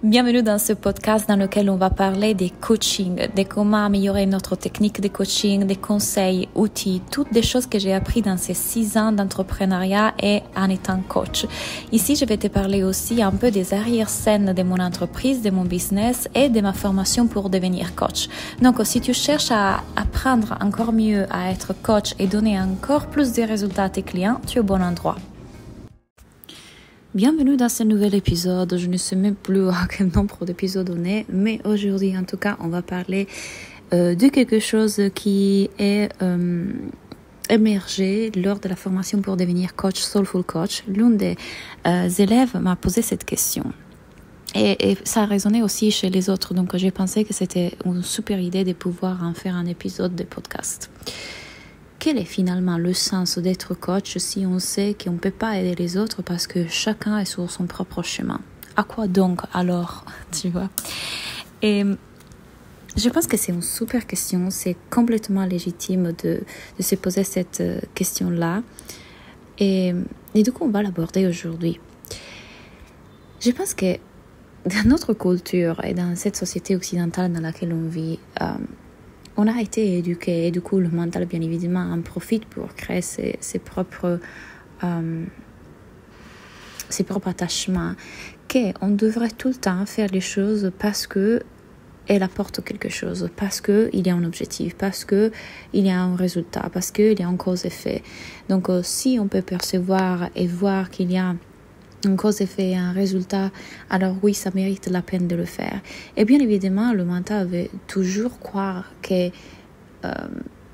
Bienvenue dans ce podcast dans lequel on va parler des coachings, de comment améliorer notre technique de coaching, des conseils, outils, toutes des choses que j'ai appris dans ces 6 ans d'entrepreneuriat et en étant coach. Ici, je vais te parler aussi un peu des arrière-scènes de mon entreprise, de mon business et de ma formation pour devenir coach. Donc, si tu cherches à apprendre encore mieux à être coach et donner encore plus de résultats à tes clients, tu es au bon endroit. Bienvenue dans ce nouvel épisode. Je ne sais même plus à quel nombre d'épisodes on est, mais aujourd'hui, en tout cas, on va parler de quelque chose qui est émergé lors de la formation pour devenir coach, Soulful Coach. L'un des élèves m'a posé cette question. Et ça a résonné aussi chez les autres, donc j'ai pensé que c'était une super idée de pouvoir en faire un épisode de podcast. Quel est finalement le sens d'être coach si on sait qu'on ne peut pas aider les autres parce que chacun est sur son propre chemin? À quoi donc alors, tu vois? Et je pense que c'est une super question, c'est complètement légitime de se poser cette question-là. Et du coup, on va l'aborder aujourd'hui. Je pense que dans notre culture et dans cette société occidentale dans laquelle on vit, on a été éduqué et du coup le mental bien évidemment en profite pour créer ses propres attachements, qu'on devrait tout le temps faire les choses parce que elles apportent quelque chose, parce qu'il y a un objectif, parce qu'il y a un résultat, parce qu'il y a une cause-effet. Donc si on peut percevoir et voir qu'il y a une cause-effet et un résultat, alors oui, ça mérite la peine de le faire. Et bien évidemment, le mental veut toujours croire que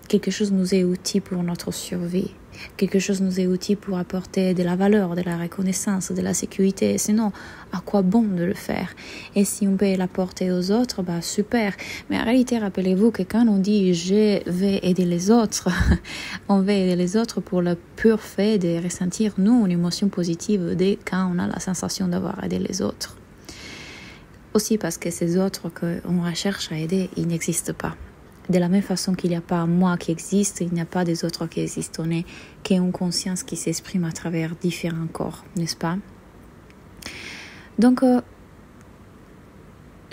quelque chose nous est utile pour notre survie, quelque chose nous est utile pour apporter de la valeur, de la reconnaissance, de la sécurité. Sinon, à quoi bon de le faire? Et si on peut l'apporter aux autres, bah super. Mais en réalité, rappelez-vous que quand on dit « je vais aider les autres », on va aider les autres pour le pur fait de ressentir, nous, une émotion positive dès quand on a la sensation d'avoir aidé les autres. Aussi parce que ces autres qu'on recherche à aider, ils n'existent pas. De la même façon qu'il n'y a pas moi qui existe, il n'y a pas des autres qui existent. On est qu'une conscience qui s'exprime à travers différents corps, n'est-ce pas? Donc,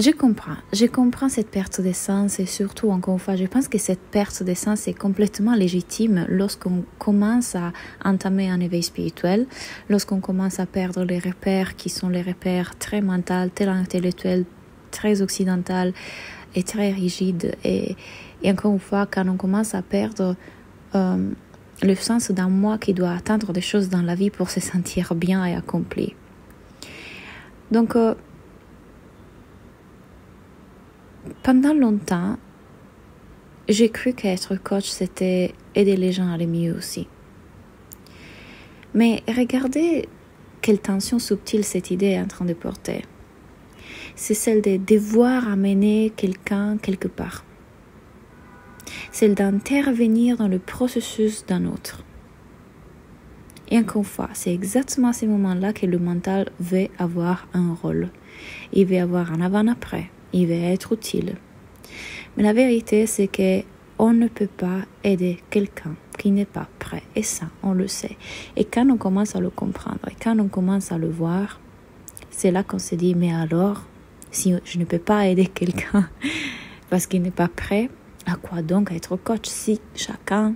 je comprends cette perte d'essence et surtout, encore une fois, je pense que cette perte d'essence est complètement légitime lorsqu'on commence à entamer un éveil spirituel, lorsqu'on commence à perdre les repères qui sont les repères très mentaux, très intellectuels, très occidentaux et très rigides. Et encore une fois, quand on commence à perdre le sens d'un moi qui doit atteindre des choses dans la vie pour se sentir bien et accompli. Donc, pendant longtemps, j'ai cru qu'être coach, c'était aider les gens à aller mieux aussi. Mais regardez quelle tension subtile cette idée est en train de porter. C'est celle de devoir amener quelqu'un quelque part. Celle d'intervenir dans le processus d'un autre. Et encore une fois, c'est exactement à ces moments-là que le mental veut avoir un rôle. Il veut avoir un avant-après. Il veut être utile. Mais la vérité, c'est qu'on ne peut pas aider quelqu'un qui n'est pas prêt. Et ça, on le sait. Et quand on commence à le comprendre, et quand on commence à le voir, c'est là qu'on se dit, mais alors, si je ne peux pas aider quelqu'un parce qu'il n'est pas prêt, à quoi donc être coach si chacun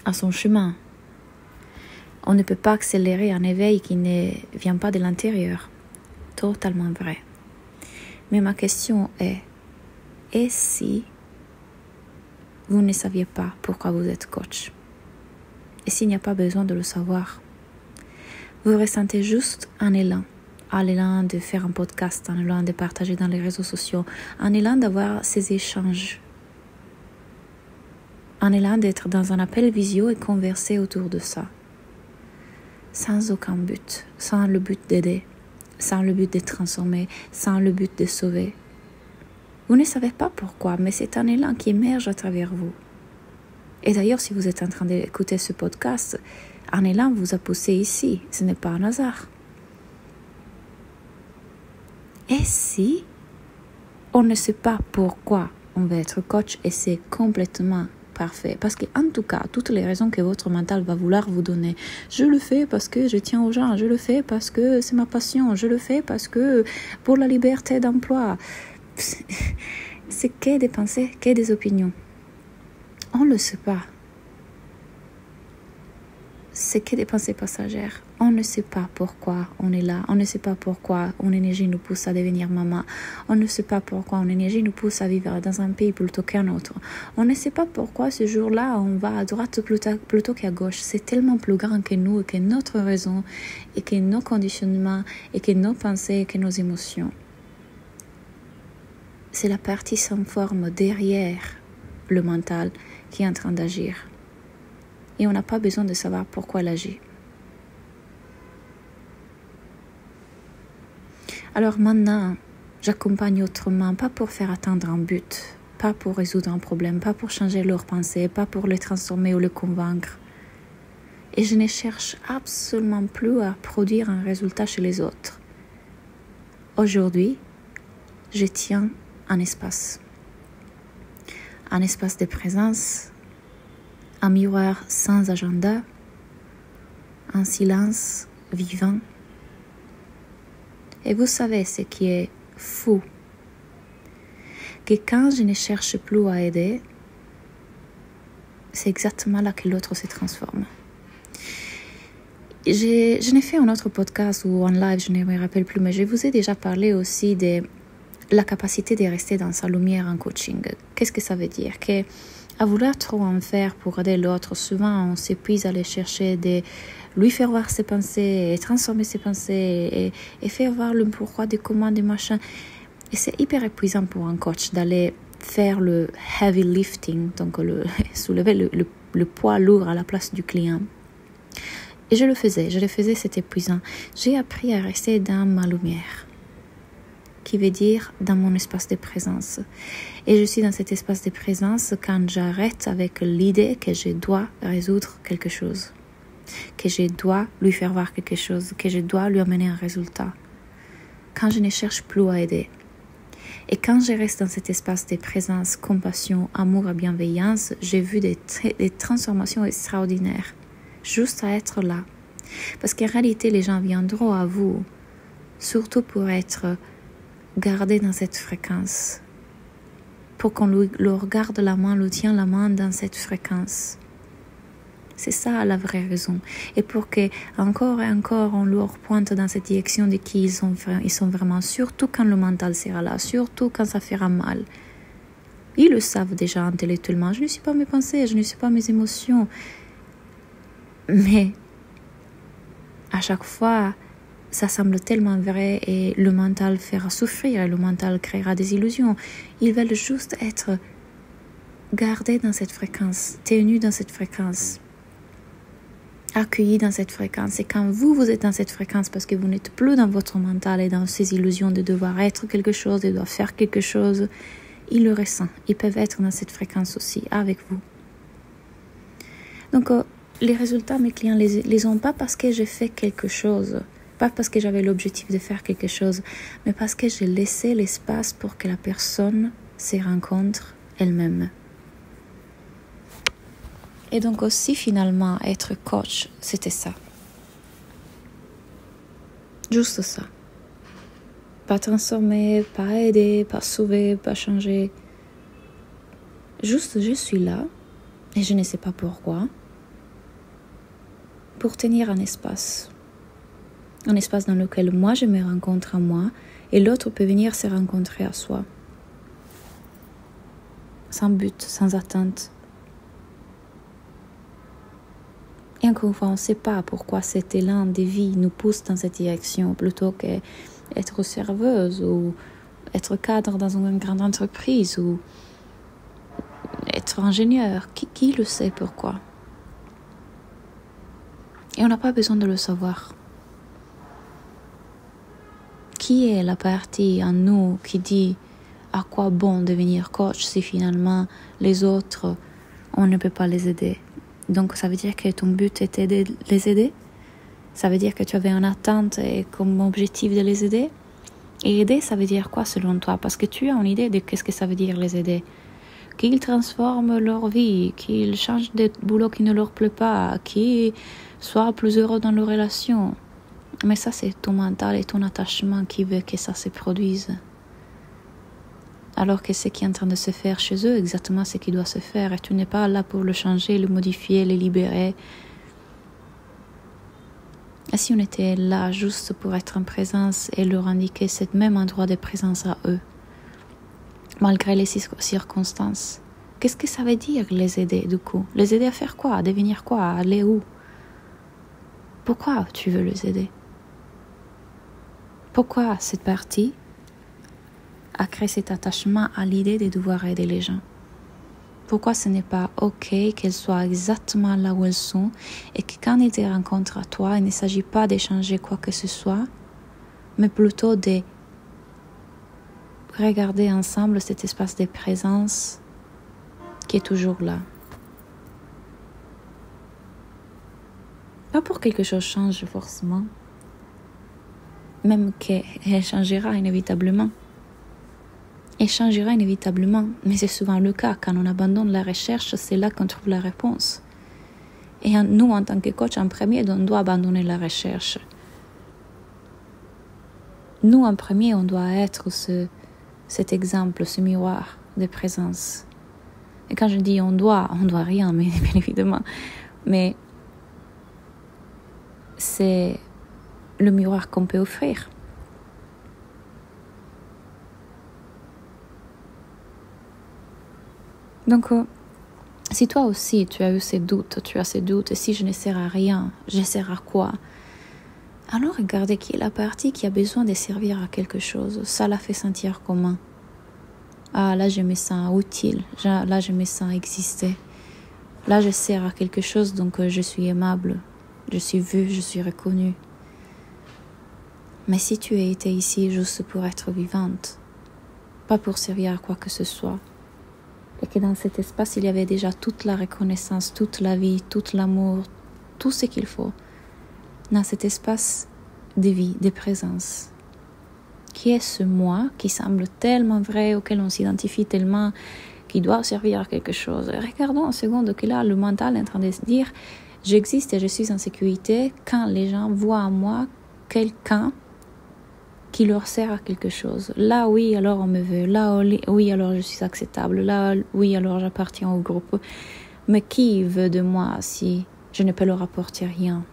a son chemin? On ne peut pas accélérer un éveil qui ne vient pas de l'intérieur. Totalement vrai. Mais ma question est, et si vous ne saviez pas pourquoi vous êtes coach? Et s'il n'y a pas besoin de le savoir? Vous ressentez juste un élan de faire un podcast, un élan de partager dans les réseaux sociaux, un élan d'avoir ces échanges, un élan d'être dans un appel visio et converser autour de ça, sans aucun but, sans le but d'aider, sans le but de transformer, sans le but de sauver. Vous ne savez pas pourquoi, mais c'est un élan qui émerge à travers vous. Et d'ailleurs, si vous êtes en train d'écouter ce podcast, un élan vous a poussé ici, ce n'est pas un hasard. Et si on ne sait pas pourquoi on veut être coach et c'est complètement parfait. Parce qu'en tout cas, toutes les raisons que votre mental va vouloir vous donner, je le fais parce que je tiens aux gens, je le fais parce que c'est ma passion, je le fais parce que pour la liberté d'emploi, c'est que des pensées, que des opinions. On ne le sait pas. C'est que des pensées passagères. On ne sait pas pourquoi on est là. On ne sait pas pourquoi une énergie nous pousse à devenir maman. On ne sait pas pourquoi une énergie nous pousse à vivre dans un pays plutôt qu'un autre. On ne sait pas pourquoi ce jour-là, on va à droite plutôt qu'à gauche. C'est tellement plus grand que nous, et que notre raison, et que nos conditionnements, et que nos pensées, et que nos émotions. C'est la partie sans forme derrière le mental qui est en train d'agir. Et on n'a pas besoin de savoir pourquoi elle agit. Alors maintenant, j'accompagne autrement, pas pour faire atteindre un but, pas pour résoudre un problème, pas pour changer leurs pensées, pas pour les transformer ou les convaincre. Et je ne cherche absolument plus à produire un résultat chez les autres. Aujourd'hui, je tiens un espace de présence, un miroir sans agenda, un silence vivant. Et vous savez ce qui est fou, que quand je ne cherche plus à aider, c'est exactement là que l'autre se transforme. Je n'ai fait un autre podcast ou en live, je ne me rappelle plus, mais je vous ai déjà parlé aussi de la capacité de rester dans sa lumière en coaching. Qu'est-ce que ça veut dire? Que à vouloir trop en faire pour aider l'autre, souvent on s'épuise à aller chercher de lui faire voir ses pensées et transformer ses pensées et faire voir le pourquoi des comment des machins. Et c'est hyper épuisant pour un coach d'aller faire le heavy lifting, donc soulever le poids lourd à la place du client. Et je le faisais, c'était épuisant. J'ai appris à rester dans ma lumière, qui veut dire dans mon espace de présence. Et je suis dans cet espace de présence quand j'arrête avec l'idée que je dois résoudre quelque chose, que je dois lui faire voir quelque chose, que je dois lui amener un résultat. Quand je ne cherche plus à aider. Et quand je reste dans cet espace de présence, compassion, amour et bienveillance, j'ai vu des transformations extraordinaires, juste à être là. Parce qu'en réalité, les gens viendront à vous, surtout pour être gardés dans cette fréquence, pour qu'on leur garde la main, leur tient la main dans cette fréquence. C'est ça la vraie raison. Et pour que encore et encore on leur pointe dans cette direction de qui ils sont vraiment, surtout quand le mental sera là, surtout quand ça fera mal. Ils le savent déjà intellectuellement. Je ne suis pas mes pensées, je ne suis pas mes émotions. Mais à chaque fois, ça semble tellement vrai et le mental fera souffrir et le mental créera des illusions. Ils veulent juste être gardés dans cette fréquence, tenus dans cette fréquence, accueillis dans cette fréquence. Et quand vous êtes dans cette fréquence parce que vous n'êtes plus dans votre mental et dans ces illusions de devoir être quelque chose, de devoir faire quelque chose, ils le ressentent. Ils peuvent être dans cette fréquence aussi avec vous. Donc, les résultats, mes clients les ont pas parce que j'ai fait quelque chose, pas parce que j'avais l'objectif de faire quelque chose, mais parce que j'ai laissé l'espace pour que la personne se rencontre elle-même. Et donc aussi, finalement, être coach, c'était ça. Juste ça. Pas transformer, pas aider, pas sauver, pas changer. Juste, je suis là, et je ne sais pas pourquoi, pour tenir un espace dans lequel moi je me rencontre à moi et l'autre peut venir se rencontrer à soi. Sans but, sans attente. Et encore une fois, on ne sait pas pourquoi cet élan de vie nous pousse dans cette direction plutôt qu'être serveuse ou être cadre dans une grande entreprise ou être ingénieur. Qui le sait pourquoi? Et on n'a pas besoin de le savoir. Qui est la partie en nous qui dit à quoi bon devenir coach si finalement les autres, on ne peut pas les aider? Donc ça veut dire que ton but était de les aider? Ça veut dire que tu avais une attente et comme objectif de les aider? Et aider, ça veut dire quoi selon toi? Parce que tu as une idée de qu'est-ce que ça veut dire les aider. qu'ils transforment leur vie, qu'ils changent de boulot qui ne leur plaît pas, qu'ils soient plus heureux dans leur relation. Mais ça, c'est ton mental et ton attachement qui veut que ça se produise. Alors que ce qui est en train de se faire chez eux, exactement ce qui doit se faire. Et tu n'es pas là pour le changer, le modifier, le libérer. Et si on était là juste pour être en présence et leur indiquer ce même endroit de présence à eux, malgré les circonstances, qu'est-ce que ça veut dire les aider du coup? Les aider à faire quoi? À devenir quoi? À aller où? Pourquoi tu veux les aider? Pourquoi cette partie a créé cet attachement à l'idée de devoir aider les gens? Pourquoi ce n'est pas ok qu'elles soient exactement là où elles sont et que quand ils te rencontrent à toi, il ne s'agit pas d'échanger quoi que ce soit, mais plutôt de regarder ensemble cet espace de présence qui est toujours là. Pas pour que quelque chose change forcément, même qu'elle changera inévitablement. Elle changera inévitablement, mais c'est souvent le cas. Quand on abandonne la recherche, c'est là qu'on trouve la réponse. Et nous, en tant que coach, en premier, on doit abandonner la recherche. Nous, en premier, on doit être cet exemple, ce miroir de présence. Et quand je dis on doit rien, mais bien évidemment. Mais c'est le miroir qu'on peut offrir. Donc, si toi aussi tu as eu ces doutes, et si je ne sers à rien, je sers à quoi? Alors regardez qui est la partie qui a besoin de servir à quelque chose. Ça la fait sentir comment? Ah, là je me sens utile, là je me sens exister. Là je sers à quelque chose, donc je suis aimable, je suis vue, je suis reconnue. Mais si tu as été ici juste pour être vivante, pas pour servir à quoi que ce soit, et que dans cet espace, il y avait déjà toute la reconnaissance, toute la vie, tout l'amour, tout ce qu'il faut. Dans cet espace de vie, de présence. Qui est ce moi qui semble tellement vrai, auquel on s'identifie tellement, qui doit servir à quelque chose. Regardons en seconde que là, le mental est en train de se dire « J'existe et je suis en sécurité quand les gens voient en moi quelqu'un qui leur sert à quelque chose. Là, oui, alors on me veut. Là, oui, alors je suis acceptable. Là, oui, alors j'appartiens au groupe. Mais qui veut de moi si je ne peux leur apporter rien? »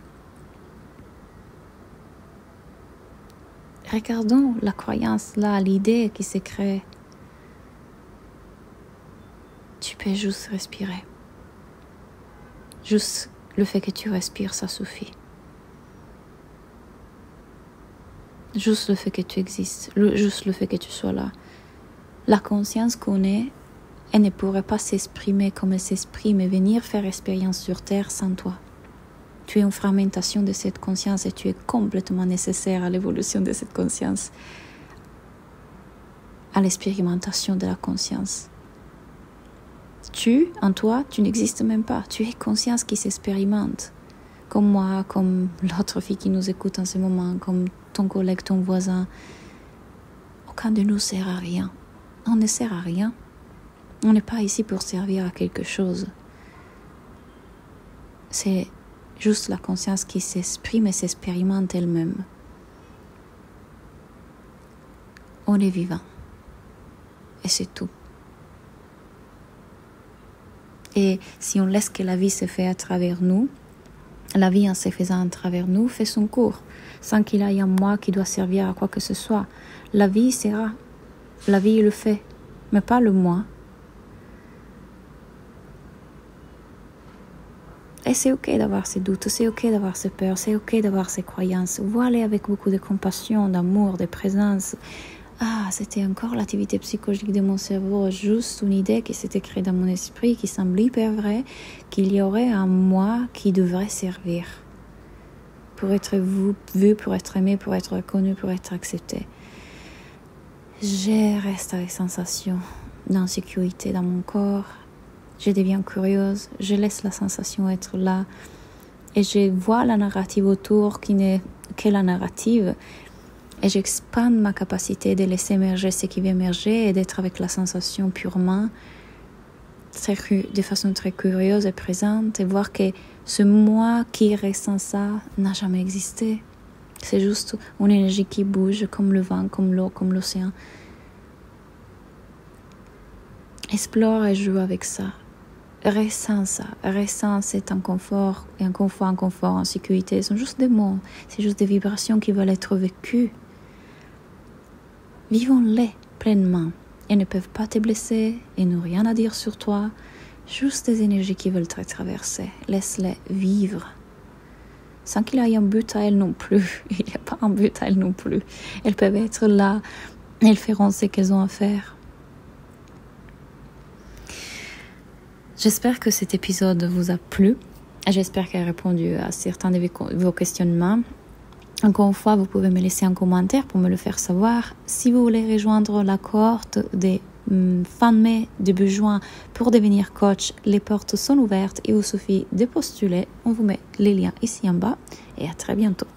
Regardons la croyance là, l'idée qui se crée. Tu peux juste respirer. Juste le fait que tu respires, ça suffit. Juste le fait que tu existes, juste le fait que tu sois là. La conscience qu'on est, elle ne pourrait pas s'exprimer comme elle s'exprime et venir faire expérience sur Terre sans toi. Tu es une fragmentation de cette conscience et tu es complètement nécessaire à l'évolution de cette conscience, à l'expérimentation de la conscience. En toi, tu n'existes même pas. Tu es conscience qui s'expérimente. Comme moi, comme l'autre fille qui nous écoute en ce moment, comme ton collègue, ton voisin. Aucun de nous sert à rien. On ne sert à rien. On n'est pas ici pour servir à quelque chose. C'est juste la conscience qui s'exprime et s'expérimente elle-même. On est vivant. Et c'est tout. Et si on laisse que la vie se fait à travers nous, la vie en se faisant à travers nous fait son cours, sans qu'il y ait un moi qui doit servir à quoi que ce soit. La vie sera. La vie le fait, mais pas le moi. Et c'est ok d'avoir ses doutes, c'est ok d'avoir ses peurs, c'est ok d'avoir ses croyances. Voilà avec beaucoup de compassion, d'amour, de présence. Ah, c'était encore l'activité psychologique de mon cerveau, juste une idée qui s'était créée dans mon esprit, qui semble hyper vraie, qu'il y aurait un moi qui devrait servir pour être vu, pour être aimé, pour être reconnu, pour être accepté. Je reste avec sensation d'insécurité dans mon corps. Je deviens curieuse, je laisse la sensation être là et je vois la narrative autour qui n'est que la narrative et j'expande ma capacité de laisser émerger ce qui veut émerger et d'être avec la sensation purement de façon très curieuse et présente et voir que ce moi qui ressent ça n'a jamais existé. C'est juste une énergie qui bouge comme le vent, comme l'eau, comme l'océan. Explore et joue avec ça. Ressens ça. Ressens cet inconfort et inconfort, en sécurité. Ce sont juste des mots. C'est juste des vibrations qui veulent être vécues. Vivons-les pleinement. Elles ne peuvent pas te blesser. Elles n'ont rien à dire sur toi. Juste des énergies qui veulent te traverser. Laisse-les vivre. Sans qu'il y ait un but à elles non plus. Il n'y a pas un but à elles non plus. Elles peuvent être là. Elles feront ce qu'elles ont à faire. J'espère que cet épisode vous a plu. J'espère qu'il a répondu à certains de vos questionnements. Encore une fois, vous pouvez me laisser un commentaire pour me le faire savoir. Si vous voulez rejoindre la cohorte des fin mai, début juin pour devenir coach, les portes sont ouvertes. Il vous suffit de postuler. On vous met les liens ici en bas et à très bientôt.